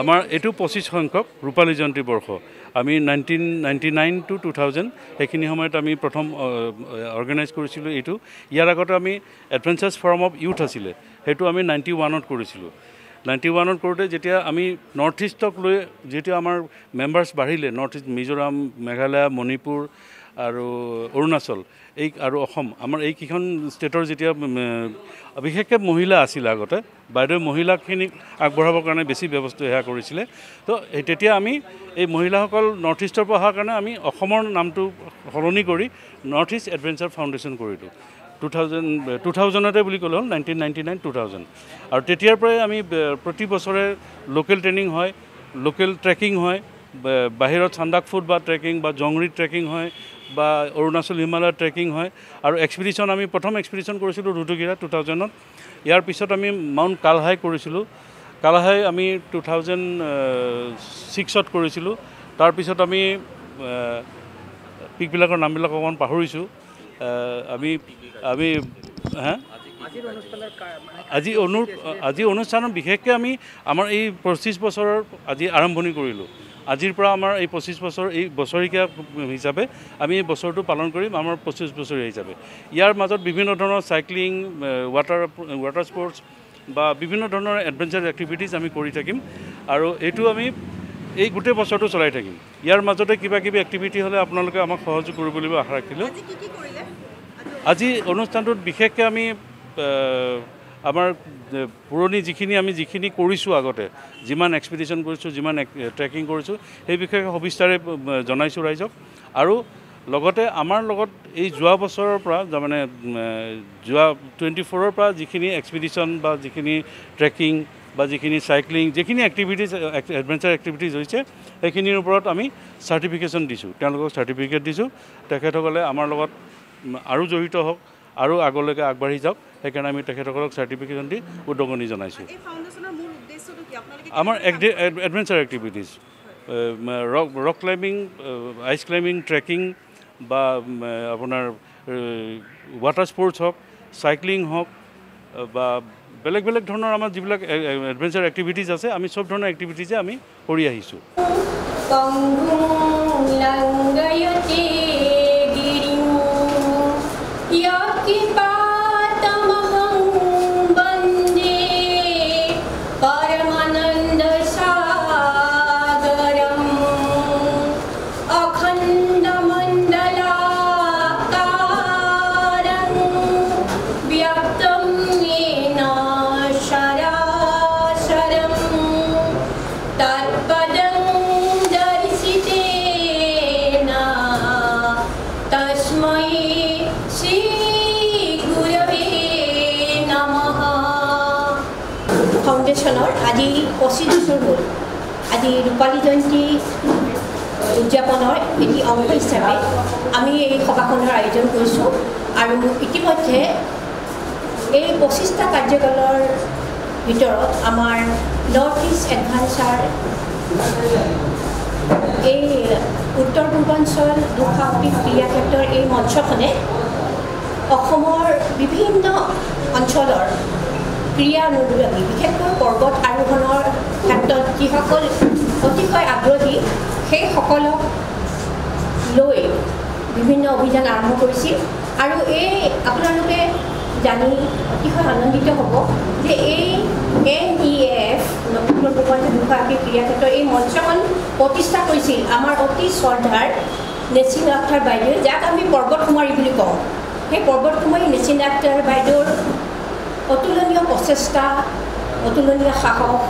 আমাৰ এইটো 25 সংখ্যক ৰূপালী জয়ন্তী বৰ্ষ আমি 1999 to 2000 সেইখিনি সময়ত আমি প্ৰথম অৰ্গেনাইজ কৰিছিলোঁ এইটো ইয়াৰ আগতে আমি এডভেঞ্চাৰ্ছ ফৰাম অফ ইউথ আছিলে সেইটো আমি 91ত কৰিছিলোঁ 91ত কৰোঁতে যেতিয়া আমি নৰ্থ ইষ্টক লৈ যেতিয়া আমাৰ মেম্বাৰ্ছ বাঢ়িলে নৰ্থ ইষ্ট মিজোৰাম মেঘালয় মণিপুৰ আৰু অৰুণাচল এই আৰু অসম আমাৰ এইকেইখন ষ্টেটৰ যেতিয়া বিশেষকৈ মহিলা আছিল আগতে বাইদেউ মহিলাখিনিক আগবঢ়াবৰ কাৰণে বেছি ব্যৱস্থা সেয়া কৰিছিলে তো তেতিয়া আমি এই মহিলাসকল নৰ্থ ইষ্টৰ পৰা অহাৰ কাৰণে আমি অসমৰ নামটো সলনি কৰি নৰ্থ ইষ্ট এডভেঞ্চাৰ ফাউণ্ডেশ্যন কৰিলোঁ 2000তে বুলি ক'লে হ'ল 1999 2000 আৰু তেতিয়াৰ পৰাই আমি প্ৰতি বছৰে লোকেল ট্ৰেইনিং হয় লোকেল ট্ৰেকিং হয় বাহিৰত চান্দাক ফুড বা ট্ৰেকিং বা জংৰিত ট্ৰেকিং হয় বা অৰুণাচল হিমালয় ট্ৰেকিং হয় আৰু এক্সপিডিশ্যন আমি প্ৰথম এক্সপিডিশ্যন কৰিছিলোঁ ৰুডুগিৰা 2000ত ইয়াৰ পিছত আমি মাউণ্ট কালহাই কৰিছিলোঁ কালহাই আমি 2006ত কৰিছিলোঁ তাৰপিছত আমি পিকবিলাকৰ নামবিলাক অকণমান পাহৰিছোঁ আমি হা আজি অনুষ্ঠানত বিশেষকৈ আমি আমাৰ এই 25 বছৰৰ আজি আৰম্ভণি কৰিলোঁ আজিৰ পৰা আমাৰ এই 25 বছৰ এই বছৰিকীয়া হিচাপে আমি এই বছৰটো পালন কৰিম আমাৰ 25 বছৰীয়া হিচাপে ইয়াৰ মাজত বিভিন্ন ধৰণৰ চাইক্লিং ৱাটাৰ স্পৰ্টছ বা বিভিন্ন ধৰণৰ এডভেঞ্চাৰ এক্টিভিটিজ আমি কৰি থাকিম আৰু এইটো আমি এই গোটেই বছৰটো চলাই থাকিম ইয়াৰ মাজতে কিবা কিবি এক্টিভিটি হ'লে আপোনালোকে আমাক সহযোগ কৰিব বুলি আশা ৰাখিলোঁ আজি অনুষ্ঠানটোত বিশেষকৈ আমি আমাৰ পুৰণি যিখিনি কৰিছোঁ আগতে যিমান এক্সপিডিশ্যন কৰিছোঁ যিমান ট্ৰেকিং কৰিছোঁ সেই বিষয়ে সবিস্তাৰে জনাইছোঁ ৰাইজক আৰু লগতে আমাৰ লগত এই যোৱা বছৰৰ পৰা মানে যোৱা 24ৰ পৰা যিখিনি এক্সপিডিশ্যন বা যিখিনি ট্ৰেকিং বা যিখিনি চাইক্লিং যিখিনি এক্টিভিটিজ এডভেঞ্চাৰ এক্টিভিটিজ হৈছে সেইখিনিৰ ওপৰত আমি চাৰ্টিফিকেশ্যন দিছোঁ তেওঁলোকক চাৰ্টিফিকেট দিছোঁ তেখেতসকলে আমাৰ লগত আৰু জড়িত হওক আৰু আগলৈকে আগবাঢ়ি যাওক সেইকাৰণে আমি তেখেতসকলক চাৰ্টিফিকেশ্যন দি উদগনি জনাইছোঁ আমাৰ adventure activities rock climbing ice climbing trekking বা আপোনাৰ ৱাটাৰ স্পৰ্টছ হওক চাইক্লিং হওক বা বেলেগ বেলেগ ধৰণৰ আমাৰ যিবিলাক এডভেঞ্চাৰ এক্টিভিটিজ আছে আমি চব ধৰণৰ এক্টিভিটিজে আমি কৰি আহিছোঁ ফাউণ্ডেশ্যনৰ আজি 25 বছৰ হ'ল আজি ৰূপালী জয়ন্তী উদযাপনৰ এটি অংশ হিচাপে আমি এই সভাখনৰ আয়োজন কৰিছোঁ আৰু ইতিমধ্যে এই 25টা কাৰ্যকালৰ ভিতৰত আমাৰ নৰ্থ ইষ্ট এডভেঞ্চাৰ এই উত্তৰ পূৰ্বাঞ্চল দুঃসাহসিক ক্ৰীড়াক্ষেত্ৰৰ এই মঞ্চখনে অসমৰ বিভিন্ন অঞ্চলৰ ক্ৰীড়া অনুৰাগী বিশেষকৈ পৰ্বত আৰোহণৰ ক্ষেত্ৰত যিসকল অতিশয় আগ্ৰহী সেইসকলক লৈ বিভিন্ন অভিযান আৰম্ভ কৰিছিল আৰু এই আপোনালোকে জানি অতিশয় আনন্দিত হ'ব যে এই NEF উত্তৰ পূৰ্বাঞ্চল দুঃসাহসিক ক্ৰীড়াক্ষেত্ৰৰ এই মঞ্চখন প্ৰতিষ্ঠা কৰিছিল আমাৰ অতি শ্ৰদ্ধাৰ নেচিন আখতাৰ বাইদেৱে যাক আমি পৰ্বত কুমাৰী বুলি কওঁ সেই পৰ্বত কুমাৰী নেচিন আখতাৰ বাইদেউৰ অতুলনীয় প্ৰচেষ্টা অতুলনীয় সাহস